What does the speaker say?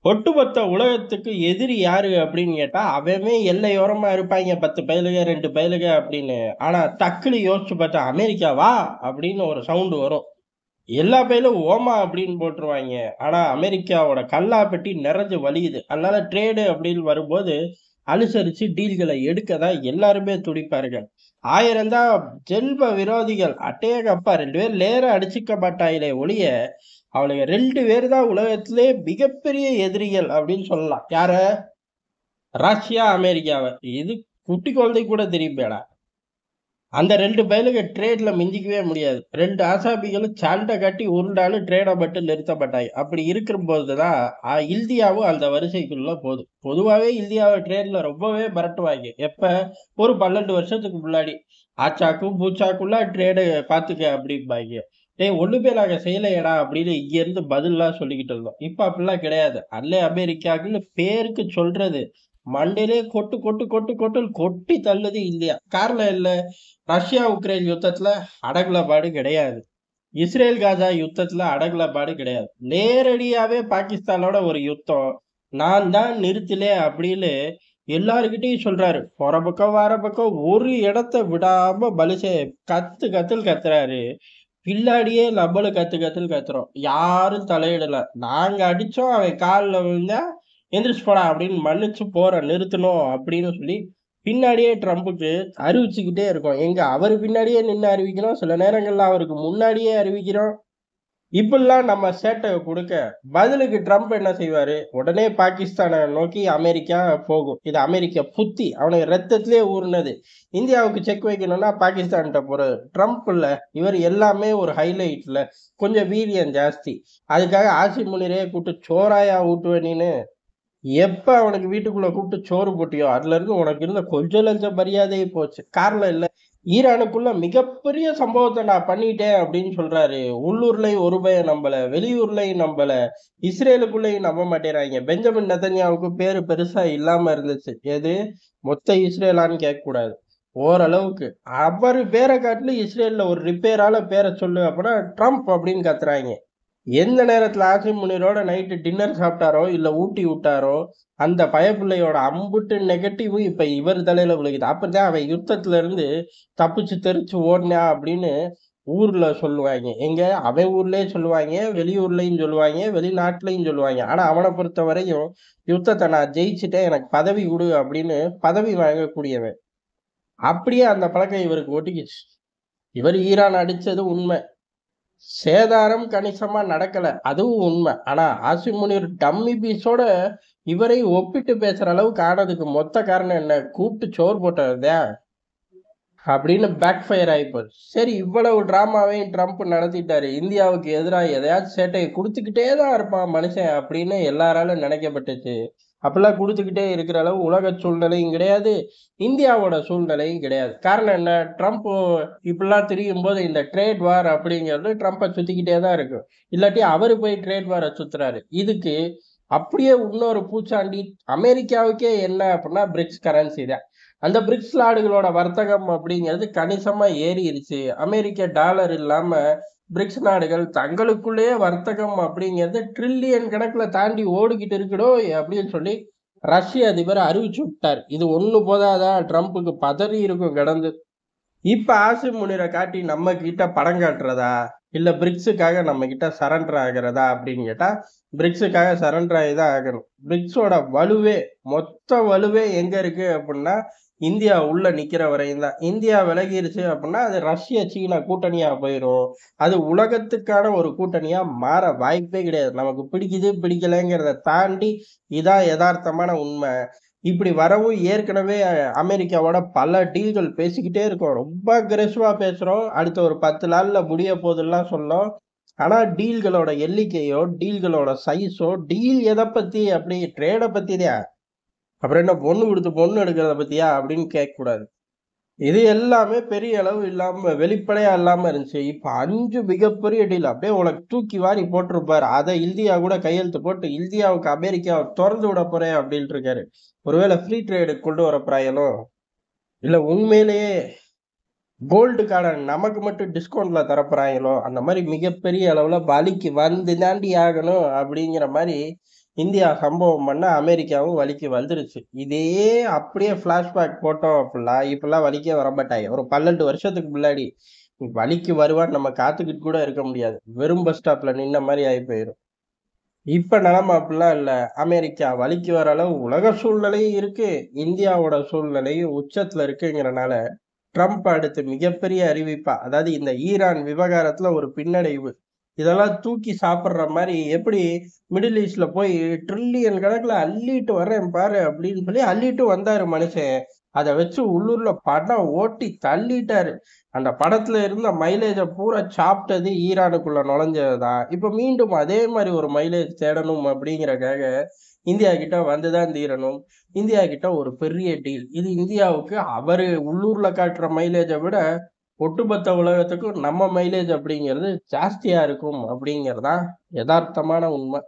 ஒட்டுமொத்த உலகத்துக்கு எதிரி யாரு அப்படின்னு கேட்டா, அவன் எல்லையோரமா இருப்பாய்ங்க 10 பயலுக, 2 பயலுக அப்படின்னு. ஆனா டக்குனு யோசிச்சு பார்த்தா, "அமெரிக்காவா?" அப்படின்னு ஒரு சவுண்ட் வரும். எல்லா பயலும் ஓமா அப்படின்னு போட்டுருவாய்ங்க. ஆனா அமெரிக்காவோட கல்லாப்பெட்டி நிறைஞ்சு வழியுது. அதனால ட்ரேடு அப்படின்னு வரும்போது, அனுசரிச்சு டீல்கள எடுக்க தான் எல்லாருமே துடிப்பார்கள். 1000 தான் ஜென்ம விரோதிகள். அடேங்கப்பா! 2 பேரும் நேரா அடிச்சுக்க மாட்டாங்களே ஒழிய, அவனுங்க 2 பேரு தான் உலகத்திலே மிகப்பெரிய எதிரிகள் அப்படின்னு சொல்லலாம். யார? ரஷ்யா, அமெரிக்காவ. இது குட்டி குழந்தைக்கு கூட தெரியுமேடா! அந்த 2 பயலுக ட்ரேட்ல மிஞ்சிக்கவே முடியாது. 2 ஆசாமிகளும் சண்டை கட்டி உருண்டாலும் ட்ரேட மட்டும் நிறுத்த மாட்டாய்ங்க. அப்படி இருக்கும்போது தான் இந்தியாவும் அந்த வரிசைக்குள்ள போது. பொதுவாவே இந்தியாவ ட்ரேட்ல ரொம்பவே மிரட்டுவாய்ங்க. எப்ப? ஒரு 12 வருஷத்துக்கு முன்னாடி. ஆச்சாக்கும், பூச்சாக்கும்லாம் ட்ரேடு பார்த்துக்க அப்படிம்பாய்ங்க. டேய் ஒண்ணுமே நாங்க செய்யலையேடா அப்படின்னு இங்கேருந்து பதில்லாம் சொல்லிக்கிட்டு இருந்தோம். இப்ப அப்படிலாம் கிடையாது. அன்னை அமெரிக்காக்குன்னு பேருக்கு சொல்றது. மண்டையிலே கொட்டு கொட்டு கொட்டு கொட்டுன்னு கொட்டி தள்ளுது இந்தியா. காரணம் என்ன? ரஷ்யா, உக்ரைன் யுத்தத்துல அடங்குன பாடு கிடையாது. இஸ்ரேல், காசா யுத்தத்துல அடங்குன பாடு கிடையாது. நேரடியாவே பாகிஸ்தானோட ஒரு யுத்தம். நான் தான் நிறுத்தலே அப்படின்னு எல்லார்கிட்டயும் சொல்றாரு. போற பக்கம், வார பக்கம் ஒரு இடத்த விடாம மனுஷன் கத்து கத்துன்னு கத்துறாரு. பின்னாடியே நம்மளும் கத்து கத்துன்னு கத்துறோம். யாரும் தலையிடல. நாங்க அடிச்சோம், அவன் கால்ல விழுந்தா, "எந்திரிச்சு போடா" அப்படின்னு மன்னிச்சு போற நிறுத்தணும் அப்படின்னு சொல்லி, பின்னாடியே ட்ரம்புக்கு அறிவிச்சுக்கிட்டே இருக்கோம். எங்க அவரு பின்னாடியே நின்னு அறிவிக்கிறோம். சில நேரங்கள்ல அவருக்கு முன்னாடியே அறிவிக்கிறோம். இப்படிலாம் நம்ம சேட்டைய குடுக்க, பதிலுக்கு ட்ரம்ப் என்ன செய்வாரு? உடனே பாகிஸ்தான நோக்கி அமெரிக்கா போகும். இது அமெரிக்க புத்தி. அவனுங்க ரத்தத்திலே ஊறுனது. இந்தியாவுக்கு செக் வைக்கணும்னா பாகிஸ்தான்ட்ட போறது. ட்ரம்ப் இல்ல. இவர் எல்லாமே ஒரு ஹைலைட்ல. கொஞ்சம் வீரியம் ஜாஸ்தி. அதுக்காக ஆசிம் முனிரையே கூப்பிட்டு சோறாயா ஊட்டுவ நீனு? எப்ப அவனுக்கு வீட்டுக்குள்ள கூப்பிட்டு சோறு போட்டியோ, அதுலருந்து உனக்கு இருந்த கொஞ்சம் நஞ்ச மரியாதையே போச்சு. காரணம் இல்ல. ஈரானுக்குள்ள மிகப்பெரிய சம்பவத்த நான் பண்ணிட்டேன் அப்படின்னு சொல்றாரு. உள்ளூர்லயும் ஒரு பயம் நம்பல, வெளியூர்லயும் நம்பல, இஸ்ரேலுக்குள்ளயும் நம்ப மாட்டேங்கிறாய்ங்க. பெஞ்சமின் நெதன்யாவுக்கு பேரு பெருசா இல்லாம இருந்துச்சு. எது? மொத்த இஸ்ரேலான்னு கேட்கக்கூடாது. ஓரளவுக்கு. அவரு பேர காட்டிலும் இஸ்ரேல்ல ஒரு ரிப்பேரால பேர சொல்லு அப்பன்னா, ட்ரம்ப் அப்படின்னு கத்துறாய்ங்க. எந்த நேரத்துல ஆசிம் முனிரோட நைட்டு டின்னர் சாப்பிட்டாரோ, இல்ல ஊட்டி விட்டாரோ, அந்த பயப்புள்ளையோட அம்புட்டு நெகட்டிவும் இப்ப இவர் தலையில விழுகுது. அப்பதான் அவன் யுத்தத்துல இருந்து தப்பிச்சு தெரிச்சு ஓடுனான் அப்படின்னு ஊர்ல சொல்லுவாய்ங்க. எங்க? அவன் ஊர்லயே சொல்லுவாய்ங்க, வெளியூர்லயும் சொல்லுவாய்ங்க, வெளிநாட்டுலயும் சொல்லுவாய்ங்க. ஆனா அவன பொறுத்தவரையும், யுத்தத்த நான் ஜெயிச்சுட்டேன், எனக்கு பதவி குடு அப்படின்னு பதவி வாங்கக்கூடியவன். அப்படியே அந்த பழக்கம் இவருக்கு ஒட்டிக்கிச்சு. இவரு ஈரான் அடிச்சது உண்ம. சேதாரம் கணிசமா நடக்கல. அதுவும் உண்ம. ஆனா, ஆசிம் முனீர் டம்மி பீஸோட இவரையும் ஒப்பிட்டு பேசுற அளவுக்கு ஆனதுக்கு மொத்த காரணம் என்ன? கூப்ட்டு சோறு போட்டதுதான். அப்படின்னு பேக் ஃபயர் ஆயிப்போச்சு. சரி இவ்வளவு டிராமாவையும் ட்ரம்ப் நடத்திட்டாரு. இந்தியாவுக்கு எதிரா எதையாச்சும் சேட்டைய குடுத்துக்கிட்டே தான் இருப்பான் மனுஷன் அப்படின்னு எல்லாராலும் நினைக்கப்பட்டுச்சு. அப்படிலாம் குடுத்துக்கிட்டே இருக்கிற அளவு உலக சூழ்நிலையும் கிடையாது. இந்தியாவோட சூழ்நிலையும் கிடையாது. காரணம் என்ன? ட்ரம்ப் இப்படிலாம் திரியும்போது இந்த ட்ரேட் வார் அப்படிங்கிறது ட்ரம்ப சுத்திக்கிட்டே தான் இருக்கும். இல்லாட்டி அவரு போய் ட்ரேட் வார சுத்துறாரு. இதுக்கு அப்படியே இன்னொரு பூச்சாண்டி அமெரிக்காவுக்கே என்ன அப்படின்னா பிரிக்ஸ் கரன்சி தான். அந்த பிரிக்ஸ் நாடுகளோட வர்த்தகம் அப்படிங்கிறது கணிசமா ஏறிருச்சு. அமெரிக்க டாலர் இல்லாம பிரிக்ஸ் நாடுகள் தங்களுக்குள்ளேயே வர்த்தகம் அப்படிங்கிறது ட்ரில்லியன் கணக்குல தாண்டி ஓடிக்கிட்டு இருக்குடோய் அப்படின்னு சொல்லி ரஷ்ய அதிபர் அறிவிச்சு விட்டார். இது ஒண்ணு போதாதா? ட்ரம்புக்கு பதறி இருக்கும் கிடந்து. இப்ப ஆசிம் முனிரை காட்டி நம்ம கிட்ட படம் காட்டுறதா? இல்ல பிரிக்ஸுக்காக நம்ம கிட்ட சரண்டர் ஆகுறதா அப்படின்னு கேட்டா, பிரிக்ஸுக்காக சரண்டர் ஆகி தான் ஆகணும். பிரிக்ஸோட வலுவே, மொத்த வலுவே எங்க இருக்கு அப்படின்னா, இந்தியா உள்ள நிக்கிற வரையும் தான். இந்தியா விலகிருச்சு அப்படின்னா, அது ரஷ்ய, சீனா கூட்டணியா போயிரும். அது உலகத்துக்கான ஒரு கூட்டணியா மாற வாய்ப்பே கிடையாது. நமக்கு பிடிக்குது, பிடிக்கலைங்கிறத தாண்டி இதான் எதார்த்தமான உண்மை. இப்படி வரவும் ஏற்கனவே அமெரிக்காவோட பல டீல்கள் பேசிக்கிட்டே இருக்கோம். ரொம்ப அக்ரெசிவா பேசுறோம். அடுத்த ஒரு 10 நாள்ல முடிய போதுல்லாம் சொன்னோம். ஆனா டீல்களோட எண்ணிக்கையோ, டீல்களோட சைஸோ, டீல் எத பத்தி அப்படி ட்ரேட பத்தி தான். அப்புறம் என்ன பொண்ணு குடுத்து பொண்ணு எடுக்கிறத பத்தியா? அப்படின்னு கேட்கக்கூடாது. இது எல்லாமே பெரிய அளவு இல்லாம, வெளிப்படையா இல்லாம இருந்துச்சு. இப்ப 5 மிகப்பெரிய டீல் அப்படியே உனக்கு தூக்கி வாரி போட்டிருப்பாரு. அத இந்தியா கூட கையெழுத்து போட்டு, இந்தியாவுக்கு அமெரிக்காவ தொறந்து விட போறேன் அப்படின்ட்டு இருக்காரு. ஒருவேளை ஃப்ரீ ட்ரேடு கொண்டு வர போறாங்களோ? இல்ல உண்மையிலேயே கோல்டுக்கான நமக்கு மட்டும் டிஸ்கவுண்ட்ல தரப்போறாங்களோ? அந்த மாரி மிகப்பெரிய அளவுல பலிக்கு வந்து தாண்டி ஆகணும் அப்படிங்கிற மாரி இந்தியா சம்பவம் பண்ண அமெரிக்காவும் வலிக்கு வந்துருச்சு. இதே அப்படியே ஃபிளாஷ்பேக் போட்டோம் அப்படின்னா, இப்பல்லாம் வலிக்கே வரமாட்டாங்க. ஒரு 12 வருஷத்துக்கு முன்னாடி வலிக்கு வருவான்னு நம்ம காத்துக்கிட்டு கூட இருக்க முடியாது. வெறும் பஸ் ஸ்டாப்ல நின்ன மாரி ஆயி போயிரும். இப்ப நிலைமை அப்படிலாம் இல்ல. அமெரிக்கா வலிக்கு வர அளவு உலக சூழ்நிலையும் இருக்கு. இந்தியாவோட சூழ்நிலையும் உச்சத்துல இருக்குங்கிறனால, ட்ரம்ப் அடுத்து மிகப்பெரிய அறிவிப்பா, அதாவது இந்த ஈரான் விவகாரத்துல ஒரு பின்னடைவு. இதெல்லாம் தூக்கி சாப்பிடுற மாரி எப்படி மிடில் ஈஸ்ட்ல போய் ட்ரில்லியன் கணக்குல அள்ளிட்டு வர்றேன் பாரு அப்படின்னு சொல்லி அள்ளிட்டு வந்தாரு மனுஷன். அத வச்சு உள்ளூர்ல படம் ஓட்டி தள்ளிட்டாரு. அந்த படத்துல இருந்த மைலேஜ பூரா சாப்பிட்டது ஈரானுக்குள்ள நுழைஞ்சதுதான். இப்ப மீண்டும் அதே மாரி ஒரு மைலேஜ் தேடணும் அப்படிங்கிறக்காக இந்தியா கிட்ட வந்துதான் தீரணும். இந்தியா கிட்ட ஒரு பெரிய டீல். இது இந்தியாவுக்கு அவரு உள்ளூர்ல காட்டுற மைலேஜ விட ஒட்டுமொத்த உலகத்துக்கும் நம்ம மைலேஜ் அப்படிங்கிறது ஜாஸ்தியா இருக்கும் அப்படிங்கிறது தான் எதார்த்தமான உண்மை.